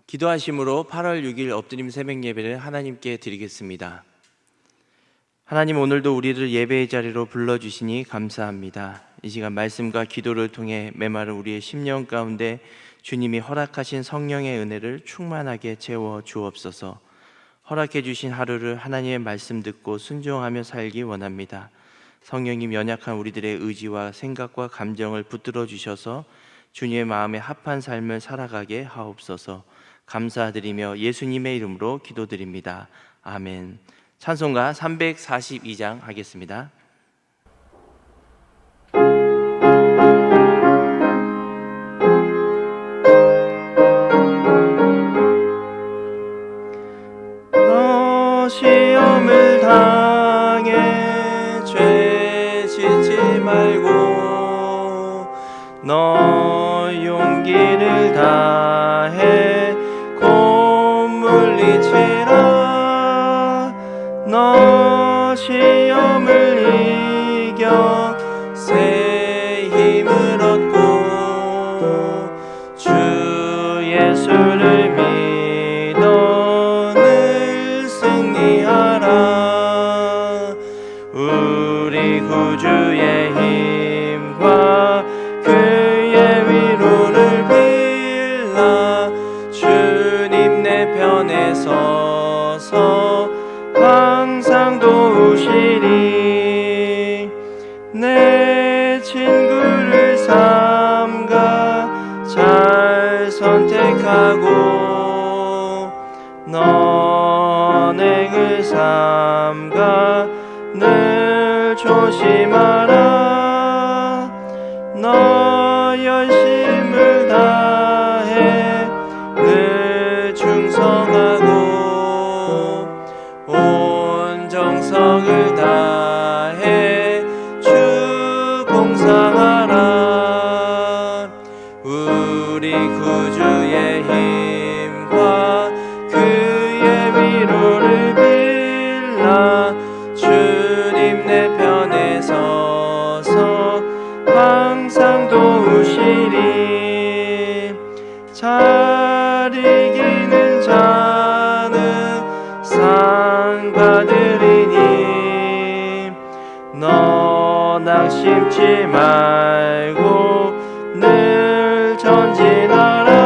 기도하심으로 8월 6일 엎드림 새벽 예배를 하나님께 드리겠습니다. 하나님, 오늘도 우리를 예배의 자리로 불러주시니 감사합니다. 이 시간 말씀과 기도를 통해 메마른 우리의 심령 가운데 주님이 허락하신 성령의 은혜를 충만하게 채워 주옵소서. 허락해 주신 하루를 하나님의 말씀 듣고 순종하며 살기 원합니다. 성령님, 연약한 우리들의 의지와 생각과 감정을 붙들어 주셔서 주님의 마음에 합한 삶을 살아가게 하옵소서. 감사드리며 예수님의 이름으로 기도드립니다. 아멘. 찬송가 342장 하겠습니다. 너 시험을 당해 죄 짓지 말고 너 용기를 다해 물리치라. 너 시험을 이겨 새 힘을 얻고 주 예수를 믿어 늘 승리하라. 우리 구주의 힘과 그의 위로를 빌라. 주님 내 편에 서서 항상 도우시리. 내 친구를 삼가 잘 선택하고 너넥을 삼가 늘 조심하라. 너 열심을 다해 늘 충성하고 온 정성을 다해 주 봉사하라. 우리 구주의 힘과 그의 위로를 빌라. 주님 내 편에 서서 항상 도우시리. 잘 이기는 자는 상 받으리니 너 낙심치 말고 늘 전진하라.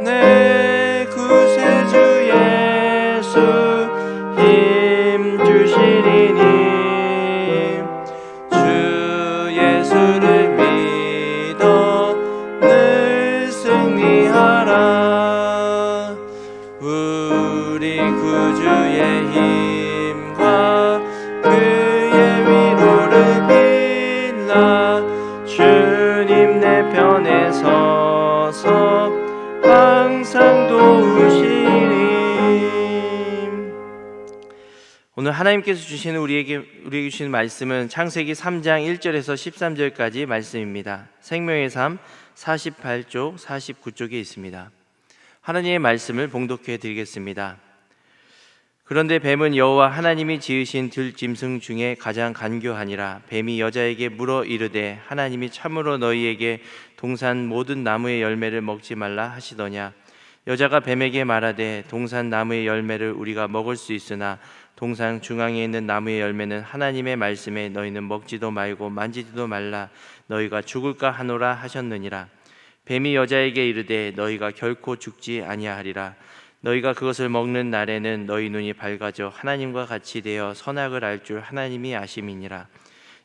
내 구세주 예수 힘 주시리니 주 예수를 믿어 늘 승리하라. 우리 구주의 힘과 그의 위로를 빌라. 주님 내 편에 서서 항상 도우시리. 오늘 하나님께서 주시는 우리에게 주시는 말씀은 창세기 3장 1절에서 13절까지 말씀입니다. 생명의 삶 48쪽 49쪽에 있습니다. 하나님의 말씀을 봉독해 드리겠습니다. 그런데 뱀은 여호와 하나님이 지으신 들짐승 중에 가장 간교하니라. 뱀이 여자에게 물어 이르되 하나님이 참으로 너희에게 동산 모든 나무의 열매를 먹지 말라 하시더냐. 여자가 뱀에게 말하되 동산 나무의 열매를 우리가 먹을 수 있으나 동산 중앙에 있는 나무의 열매는 하나님의 말씀에 너희는 먹지도 말고 만지지도 말라. 너희가 죽을까 하노라 하셨느니라. 뱀이 여자에게 이르되 너희가 결코 죽지 아니하리라. 너희가 그것을 먹는 날에는 너희 눈이 밝아져 하나님과 같이 되어 선악을 알 줄 하나님이 아심이니라.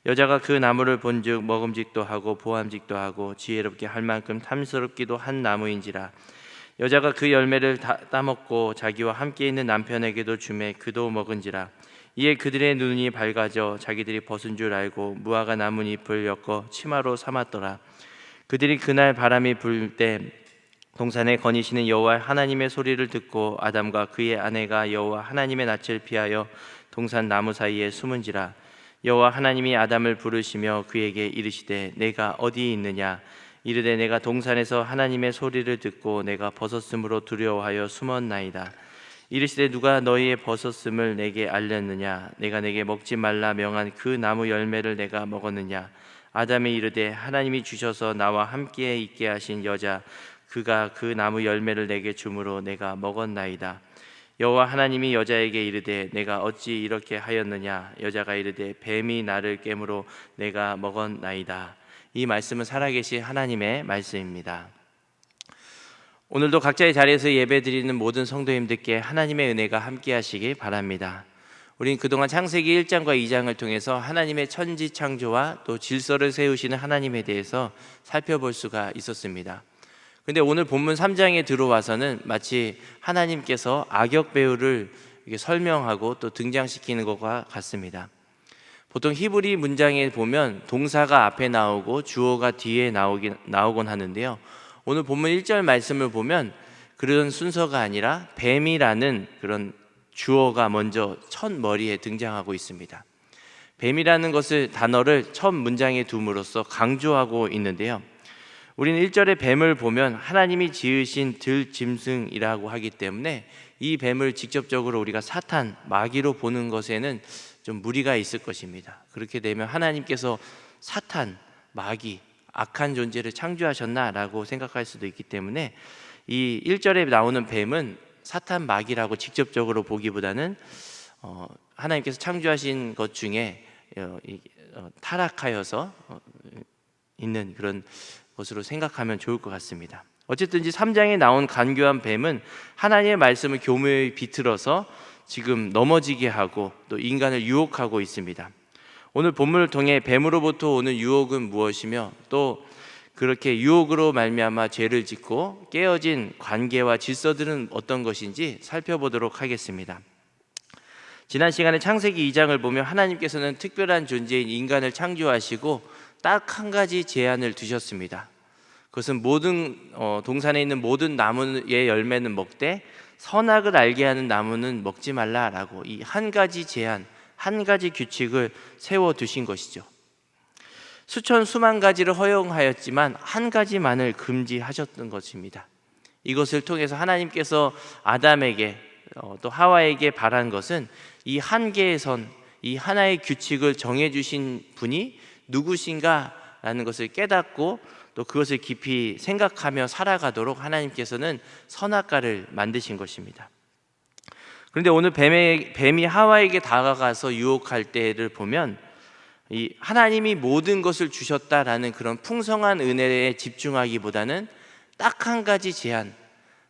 여자가 그 나무를 본즉 먹음직도 하고 보암직도 하고 지혜롭게 할 만큼 탐스럽기도 한 나무인지라. 여자가 그 열매를 따먹고 자기와 함께 있는 남편에게도 주매 그도 먹은지라. 이에 그들의 눈이 밝아져 자기들이 벗은 줄 알고 무화과 나뭇잎을 엮어 치마로 삼았더라. 그들이 그날 바람이 불 때 동산에 거니시는 여호와 하나님의 소리를 듣고 아담과 그의 아내가 여호와 하나님의 낯을 피하여 동산 나무 사이에 숨은지라. 여호와 하나님이 아담을 부르시며 그에게 이르시되 내가 어디 있느냐. 이르되 내가 동산에서 하나님의 소리를 듣고 내가 벗었으므로 두려워하여 숨었나이다. 이르시되 누가 너희의 벗었음을 내게 알렸느냐. 내가 내게 먹지 말라 명한 그 나무 열매를 내가 먹었느냐. 아담이 이르되 하나님이 주셔서 나와 함께 있게 하신 여자 그가 그 나무 열매를 내게 주므로 내가 먹었나이다. 여호와 하나님이 여자에게 이르되 내가 어찌 이렇게 하였느냐? 여자가 이르되 뱀이 나를 깨므로 내가 먹었나이다. 이 말씀은 살아계신 하나님의 말씀입니다. 오늘도 각자의 자리에서 예배드리는 모든 성도님들께 하나님의 은혜가 함께하시기 바랍니다. 우린 그동안 창세기 1장과 2장을 통해서 하나님의 천지 창조와 또 질서를 세우시는 하나님에 대해서 살펴볼 수가 있었습니다. 근데 오늘 본문 3장에 들어와서는 마치 하나님께서 악역 배우를 설명하고 또 등장시키는 것과 같습니다. 보통 히브리 문장에 보면 동사가 앞에 나오고 주어가 뒤에 나오곤 하는데요. 오늘 본문 1절 말씀을 보면 그런 순서가 아니라 뱀이라는 그런 주어가 먼저 첫 머리에 등장하고 있습니다. 뱀이라는 단어를 첫 문장에 둠으로써 강조하고 있는데요. 우리는 1절에 뱀을 보면 하나님이 지으신 들짐승이라고 하기 때문에 이 뱀을 직접적으로 우리가 사탄, 마귀로 보는 것에는 좀 무리가 있을 것입니다. 그렇게 되면 하나님께서 사탄, 마귀, 악한 존재를 창조하셨나라고 생각할 수도 있기 때문에 이 1절에 나오는 뱀은 사탄, 마귀라고 직접적으로 보기보다는 하나님께서 창조하신 것 중에 타락하여서 있는 그런 것으로 생각하면 좋을 것 같습니다. 어쨌든지 3장에 나온 간교한 뱀은 하나님의 말씀을 교묘히 비틀어서 지금 넘어지게 하고 또 인간을 유혹하고 있습니다. 오늘 본문을 통해 뱀으로부터 오는 유혹은 무엇이며 또 그렇게 유혹으로 말미암아 죄를 짓고 깨어진 관계와 질서들은 어떤 것인지 살펴보도록 하겠습니다. 지난 시간에 창세기 2장을 보면 하나님께서는 특별한 존재인 인간을 창조하시고 딱 한 가지 제한을 두셨습니다. 그것은 모든 동산에 있는 모든 나무의 열매는 먹되 선악을 알게 하는 나무는 먹지 말라라고 이 한 가지 제한, 한 가지 규칙을 세워두신 것이죠. 수천 수만 가지를 허용하였지만 한 가지만을 금지하셨던 것입니다. 이것을 통해서 하나님께서 아담에게 또 하와에게 바란 것은 이 한 개의 선, 이 하나의 규칙을 정해주신 분이 누구신가라는 것을 깨닫고 또 그것을 깊이 생각하며 살아가도록 하나님께서는 선악과를 만드신 것입니다. 그런데 오늘 뱀이 하와에게 다가가서 유혹할 때를 보면 이 하나님이 모든 것을 주셨다라는 그런 풍성한 은혜에 집중하기보다는 딱 한 가지 제한,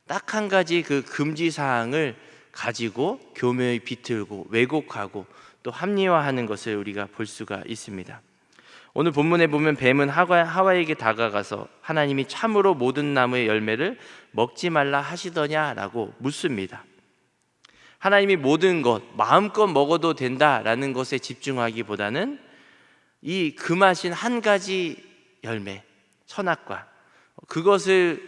딱 한 가지 그 금지 사항을 가지고 교묘히 비틀고 왜곡하고 또 합리화하는 것을 우리가 볼 수가 있습니다. 오늘 본문에 보면 뱀은 하와에게 다가가서 하나님이 참으로 모든 나무의 열매를 먹지 말라 하시더냐라고 묻습니다. 하나님이 모든 것 마음껏 먹어도 된다라는 것에 집중하기보다는 이 금하신 한 가지 열매, 선악과 그것에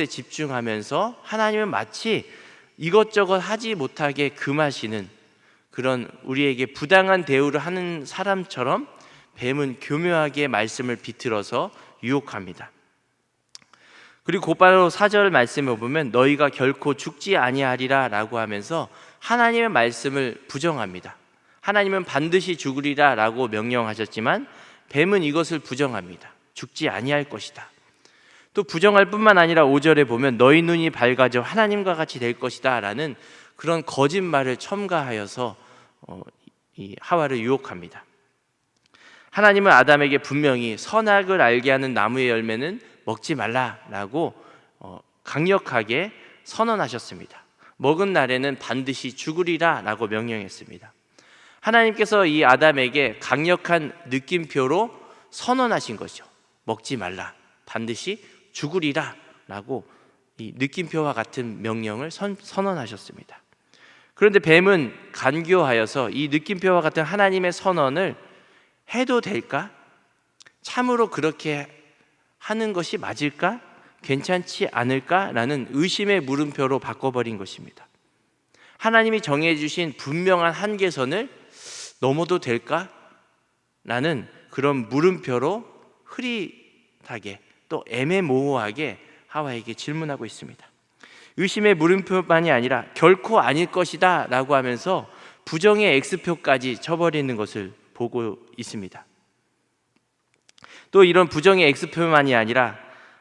집중하면서 하나님은 마치 이것저것 하지 못하게 금하시는 그런 우리에게 부당한 대우를 하는 사람처럼 뱀은 교묘하게 말씀을 비틀어서 유혹합니다. 그리고 곧바로 4절 말씀을 보면 너희가 결코 죽지 아니하리라 라고 하면서 하나님의 말씀을 부정합니다. 하나님은 반드시 죽으리라 라고 명령하셨지만 뱀은 이것을 부정합니다. 죽지 아니할 것이다. 또 부정할 뿐만 아니라 5절에 보면 너희 눈이 밝아져 하나님과 같이 될 것이다 라는 그런 거짓말을 첨가하여서 이 하와를 유혹합니다. 하나님은 아담에게 분명히 선악을 알게 하는 나무의 열매는 먹지 말라라고 강력하게 선언하셨습니다. 먹은 날에는 반드시 죽으리라 라고 명령했습니다. 하나님께서 이 아담에게 강력한 느낌표로 선언하신 거죠. 먹지 말라, 반드시 죽으리라 라고 이 느낌표와 같은 명령을 선언하셨습니다. 그런데 뱀은 간교하여서 이 느낌표와 같은 하나님의 선언을 해도 될까? 참으로 그렇게 하는 것이 맞을까? 괜찮지 않을까? 라는 의심의 물음표로 바꿔버린 것입니다. 하나님이 정해주신 분명한 한계선을 넘어도 될까? 라는 그런 물음표로 흐릿하게 또 애매모호하게 하와에게 질문하고 있습니다. 의심의 물음표만이 아니라 결코 아닐 것이다 라고 하면서 부정의 X표까지 쳐버리는 것을 보고 있습니다. 또 이런 부정의 X표만이 아니라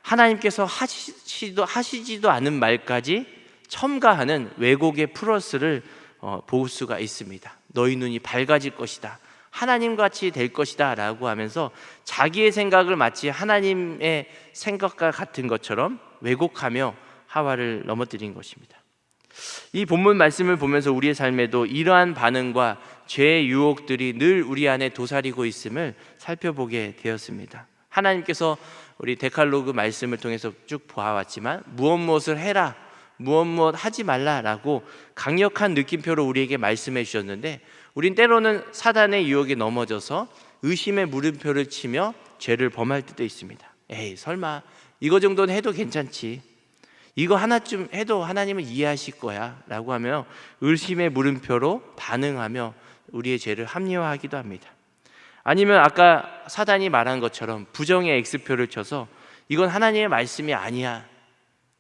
하나님께서 하시지도 않은 말까지 첨가하는 왜곡의 플러스를 볼 수가 있습니다. 너희 눈이 밝아질 것이다, 하나님같이 될 것이다 라고 하면서 자기의 생각을 마치 하나님의 생각과 같은 것처럼 왜곡하며 하와를 넘어뜨린 것입니다. 이 본문 말씀을 보면서 우리의 삶에도 이러한 반응과 죄의 유혹들이 늘 우리 안에 도사리고 있음을 살펴보게 되었습니다. 하나님께서 우리 데칼로그 말씀을 통해서 쭉 보아왔지만 무엇을 해라, 무엇 하지 말라라고 강력한 느낌표로 우리에게 말씀해 주셨는데, 우린 때로는 사단의 유혹에 넘어져서 의심의 물음표를 치며 죄를 범할 때도 있습니다. 에이, 설마 이거 정도는 해도 괜찮지, 이거 하나쯤 해도 하나님은 이해하실 거야 라고 하며 의심의 물음표로 반응하며 우리의 죄를 합리화하기도 합니다. 아니면 아까 사단이 말한 것처럼 부정의 X표를 쳐서 이건 하나님의 말씀이 아니야,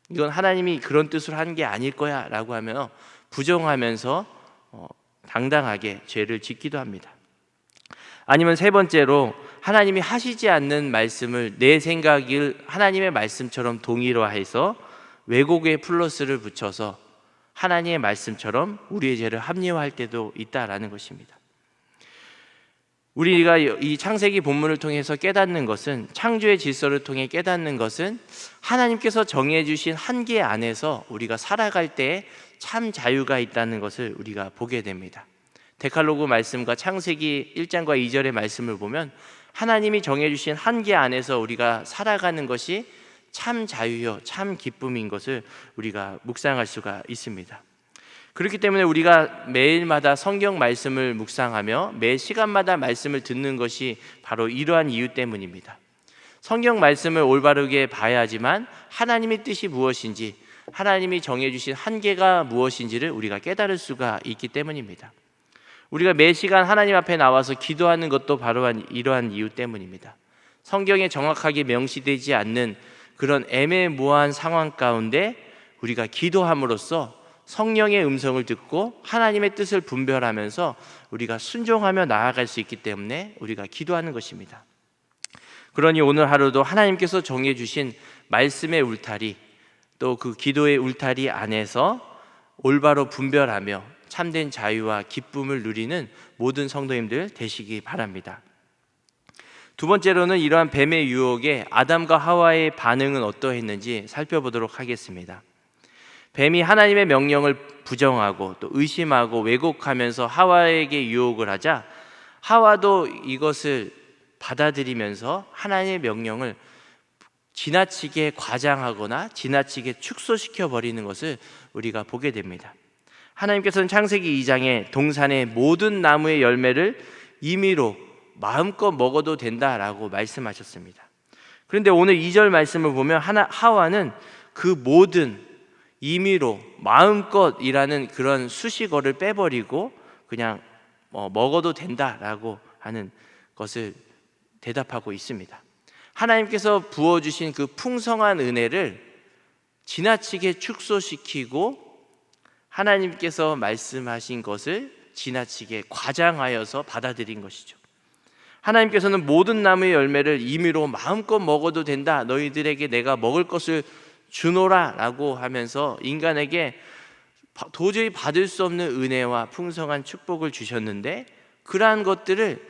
이건 하나님이 그런 뜻으로 한 게 아닐 거야 라고 하며 부정하면서 당당하게 죄를 짓기도 합니다. 아니면 세 번째로 하나님이 하시지 않는 말씀을 내 생각을 하나님의 말씀처럼 동일화해서 왜곡의 플러스를 붙여서 하나님의 말씀처럼 우리의 죄를 합리화할 때도 있다라는 것입니다. 우리가 이 창세기 본문을 통해서 깨닫는 것은, 창조의 질서를 통해 깨닫는 것은 하나님께서 정해주신 한계 안에서 우리가 살아갈 때 참 자유가 있다는 것을 우리가 보게 됩니다. 데칼로그 말씀과 창세기 1장과 2절의 말씀을 보면 하나님이 정해주신 한계 안에서 우리가 살아가는 것이 참 자유요, 참 기쁨인 것을 우리가 묵상할 수가 있습니다. 그렇기 때문에 우리가 매일마다 성경 말씀을 묵상하며 매 시간마다 말씀을 듣는 것이 바로 이러한 이유 때문입니다. 성경 말씀을 올바르게 봐야 하지만 하나님의 뜻이 무엇인지, 하나님이 정해주신 한계가 무엇인지를 우리가 깨달을 수가 있기 때문입니다. 우리가 매 시간 하나님 앞에 나와서 기도하는 것도 바로 이러한 이유 때문입니다. 성경에 정확하게 명시되지 않는 그런 애매모호한 상황 가운데 우리가 기도함으로써 성령의 음성을 듣고 하나님의 뜻을 분별하면서 우리가 순종하며 나아갈 수 있기 때문에 우리가 기도하는 것입니다. 그러니 오늘 하루도 하나님께서 정해주신 말씀의 울타리, 또 그 기도의 울타리 안에서 올바로 분별하며 참된 자유와 기쁨을 누리는 모든 성도님들 되시기 바랍니다. 두 번째로는 이러한 뱀의 유혹에 아담과 하와의 반응은 어떠했는지 살펴보도록 하겠습니다. 뱀이 하나님의 명령을 부정하고 또 의심하고 왜곡하면서 하와에게 유혹을 하자 하와도 이것을 받아들이면서 하나님의 명령을 지나치게 과장하거나 지나치게 축소시켜 버리는 것을 우리가 보게 됩니다. 하나님께서는 창세기 2장에 동산의 모든 나무의 열매를 임의로 마음껏 먹어도 된다라고 말씀하셨습니다. 그런데 오늘 2절 말씀을 보면 하와는 그 모든 임의로 마음껏이라는 그런 수식어를 빼버리고 그냥 먹어도 된다라고 하는 것을 대답하고 있습니다. 하나님께서 부어주신 그 풍성한 은혜를 지나치게 축소시키고 하나님께서 말씀하신 것을 지나치게 과장하여서 받아들인 것이죠. 하나님께서는 모든 나무의 열매를 임의로 마음껏 먹어도 된다, 너희들에게 내가 먹을 것을 주노라 라고 하면서 인간에게 도저히 받을 수 없는 은혜와 풍성한 축복을 주셨는데 그러한 것들을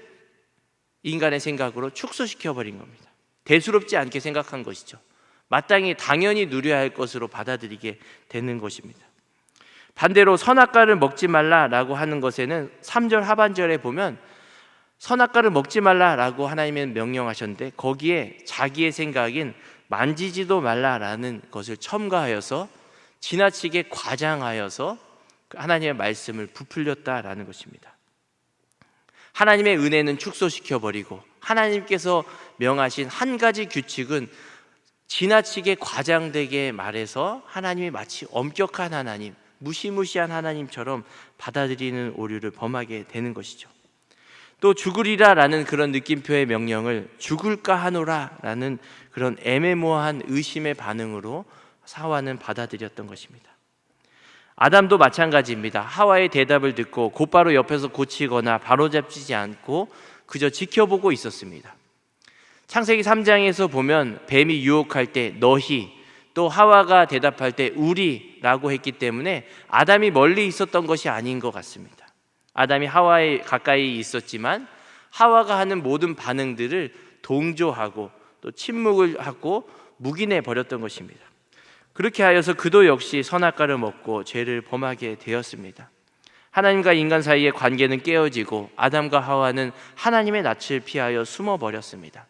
인간의 생각으로 축소시켜 버린 겁니다. 대수롭지 않게 생각한 것이죠. 마땅히 당연히 누려야 할 것으로 받아들이게 되는 것입니다. 반대로 선악과를 먹지 말라라고 하는 것에는 3절 하반절에 보면 선악과를 먹지 말라라고 하나님은 명령하셨는데 거기에 자기의 생각인 만지지도 말라라는 것을 첨가하여서 지나치게 과장하여서 하나님의 말씀을 부풀렸다라는 것입니다. 하나님의 은혜는 축소시켜버리고 하나님께서 명하신 한 가지 규칙은 지나치게 과장되게 말해서 하나님이 마치 엄격한 하나님, 무시무시한 하나님처럼 받아들이는 오류를 범하게 되는 것이죠. 또 죽으리라라는 그런 느낌표의 명령을 죽을까 하노라라는 그런 애매모호한 의심의 반응으로 하와는 받아들였던 것입니다. 아담도 마찬가지입니다. 하와의 대답을 듣고 곧바로 옆에서 고치거나 바로잡지 않고 그저 지켜보고 있었습니다. 창세기 3장에서 보면 뱀이 유혹할 때 너희, 또 하와가 대답할 때 우리라고 했기 때문에 아담이 멀리 있었던 것이 아닌 것 같습니다. 아담이 하와에 가까이 있었지만 하와가 하는 모든 반응들을 동조하고 또 침묵을 하고 묵인해 버렸던 것입니다. 그렇게 하여서 그도 역시 선악과를 먹고 죄를 범하게 되었습니다. 하나님과 인간 사이의 관계는 깨어지고 아담과 하와는 하나님의 낯을 피하여 숨어 버렸습니다.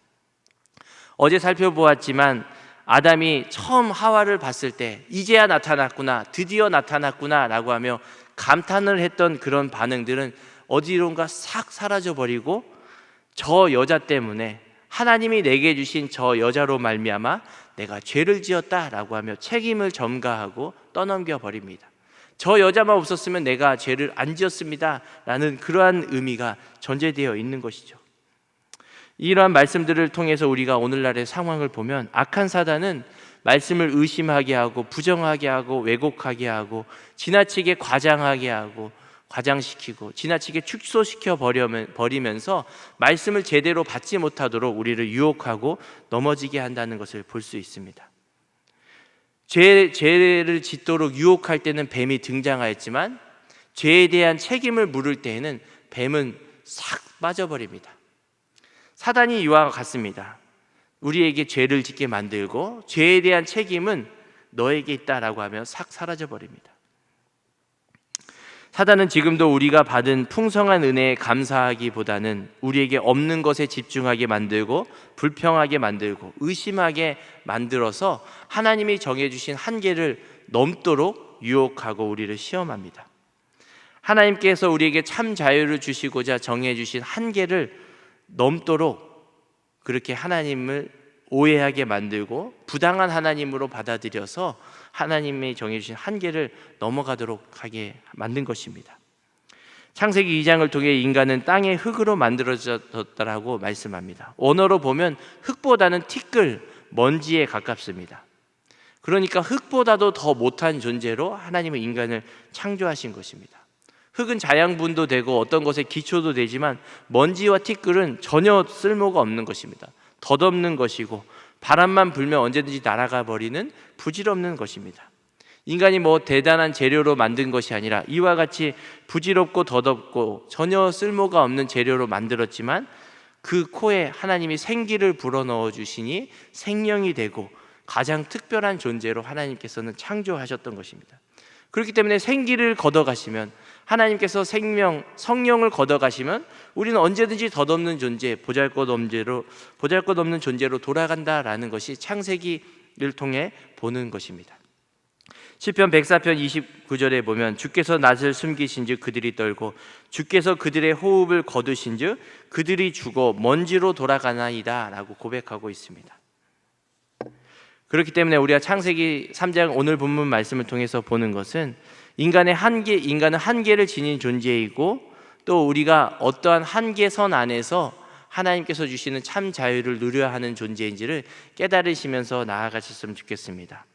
어제 살펴보았지만 아담이 처음 하와를 봤을 때 이제야 나타났구나, 드디어 나타났구나 라고 하며 감탄을 했던 그런 반응들은 어디론가 싹 사라져 버리고 저 여자 때문에, 하나님이 내게 주신 저 여자로 말미암아 내가 죄를 지었다라고 하며 책임을 전가하고 떠넘겨 버립니다. 저 여자만 없었으면 내가 죄를 안 지었습니다 라는 그러한 의미가 전제되어 있는 것이죠. 이러한 말씀들을 통해서 우리가 오늘날의 상황을 보면 악한 사단은 말씀을 의심하게 하고 부정하게 하고 왜곡하게 하고 지나치게 과장하게 하고 과장시키고 지나치게 축소시켜 버리면서 말씀을 제대로 받지 못하도록 우리를 유혹하고 넘어지게 한다는 것을 볼 수 있습니다. 죄를 짓도록 유혹할 때는 뱀이 등장하였지만 죄에 대한 책임을 물을 때에는 뱀은 싹 빠져버립니다. 사단이 이와 같습니다. 우리에게 죄를 짓게 만들고 죄에 대한 책임은 너에게 있다라고 하면 싹 사라져버립니다. 사단은 지금도 우리가 받은 풍성한 은혜에 감사하기보다는 우리에게 없는 것에 집중하게 만들고 불평하게 만들고 의심하게 만들어서 하나님이 정해주신 한계를 넘도록 유혹하고 우리를 시험합니다. 하나님께서 우리에게 참 자유를 주시고자 정해주신 한계를 넘도록 그렇게 하나님을 오해하게 만들고 부당한 하나님으로 받아들여서 하나님이 정해주신 한계를 넘어가도록 하게 만든 것입니다. 창세기 2장을 통해 인간은 땅의 흙으로 만들어졌다라고 말씀합니다. 언어로 보면 흙보다는 티끌, 먼지에 가깝습니다. 그러니까 흙보다도 더 못한 존재로 하나님은 인간을 창조하신 것입니다. 흙은 자양분도 되고 어떤 것에 기초도 되지만 먼지와 티끌은 전혀 쓸모가 없는 것입니다. 덧없는 것이고 바람만 불면 언제든지 날아가 버리는 부질없는 것입니다. 인간이 대단한 재료로 만든 것이 아니라 이와 같이 부질없고 덧없고 전혀 쓸모가 없는 재료로 만들었지만 그 코에 하나님이 생기를 불어넣어 주시니 생명이 되고 가장 특별한 존재로 하나님께서는 창조하셨던 것입니다. 그렇기 때문에 생기를 걷어가시면, 하나님께서 성령을 걷어가시면 우리는 언제든지 덧없는 존재, 보잘것없는 존재로 돌아간다라는 것이 창세기를 통해 보는 것입니다. 시편 104편 29절에 보면 주께서 낯을 숨기신즉 그들이 떨고 주께서 그들의 호흡을 거두신즉 그들이 죽어 먼지로 돌아가나이다 라고 고백하고 있습니다. 그렇기 때문에 우리가 창세기 3장 오늘 본문 말씀을 통해서 보는 것은 인간은 한계를 지닌 존재이고 또 우리가 어떠한 한계선 안에서 하나님께서 주시는 참 자유를 누려야 하는 존재인지를 깨달으시면서 나아가셨으면 좋겠습니다.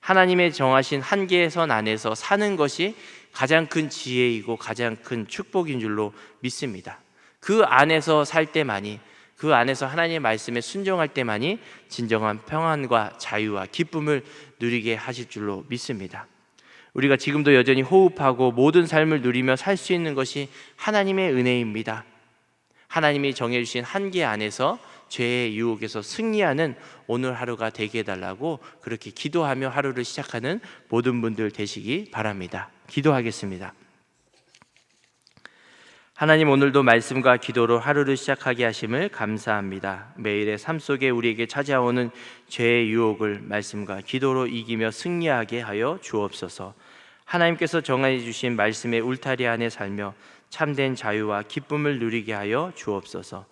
하나님의 정하신 한계선 안에서 사는 것이 가장 큰 지혜이고 가장 큰 축복인 줄로 믿습니다. 그 안에서 살 때만이, 그 안에서 하나님의 말씀에 순종할 때만이 진정한 평안과 자유와 기쁨을 누리게 하실 줄로 믿습니다. 우리가 지금도 여전히 호흡하고 모든 삶을 누리며 살 수 있는 것이 하나님의 은혜입니다. 하나님이 정해주신 한계 안에서 죄의 유혹에서 승리하는 오늘 하루가 되게 해달라고 그렇게 기도하며 하루를 시작하는 모든 분들 되시기 바랍니다. 기도하겠습니다. 하나님, 오늘도 말씀과 기도로 하루를 시작하게 하심을 감사합니다. 매일의 삶 속에 우리에게 찾아오는 죄의 유혹을 말씀과 기도로 이기며 승리하게 하여 주옵소서. 하나님께서 정해 주신 말씀의 울타리 안에 살며 참된 자유와 기쁨을 누리게 하여 주옵소서.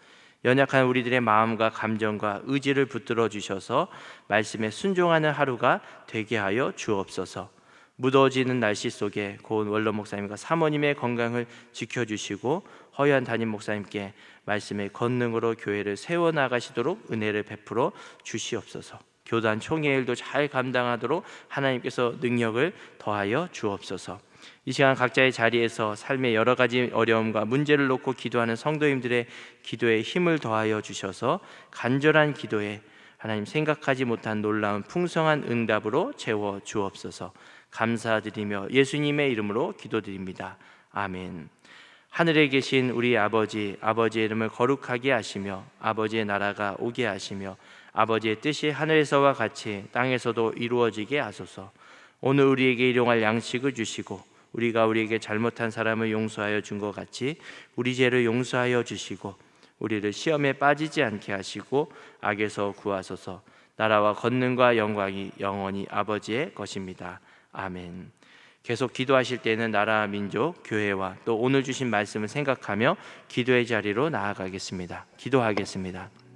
연약한 우리들의 마음과 감정과 의지를 붙들어 주셔서 말씀에 순종하는 하루가 되게 하여 주옵소서. 무더워지는 날씨 속에 고은 원로 목사님과 사모님의 건강을 지켜주시고 허연 담임 목사님께 말씀의 권능으로 교회를 세워나가시도록 은혜를 베풀어 주시옵소서. 교단 총회 일도 잘 감당하도록 하나님께서 능력을 더하여 주옵소서. 이 시간 각자의 자리에서 삶의 여러 가지 어려움과 문제를 놓고 기도하는 성도님들의 기도에 힘을 더하여 주셔서 간절한 기도에 하나님 생각하지 못한 놀라운 풍성한 응답으로 채워 주옵소서. 감사드리며 예수님의 이름으로 기도드립니다. 아멘. 하늘에 계신 우리 아버지의 이름을 거룩하게 하시며 아버지의 나라가 오게 하시며 아버지의 뜻이 하늘에서와 같이 땅에서도 이루어지게 하소서. 오늘 우리에게 일용할 양식을 주시고 우리가 우리에게 잘못한 사람을 용서하여 준 것 같이 우리 죄를 용서하여 주시고 우리를 시험에 빠지지 않게 하시고 악에서 구하소서. 나라와 권능과 영광이 영원히 아버지의 것입니다. 아멘. 계속 기도하실 때는 나라, 민족, 교회와 또 오늘 주신 말씀을 생각하며 기도의 자리로 나아가겠습니다. 기도하겠습니다.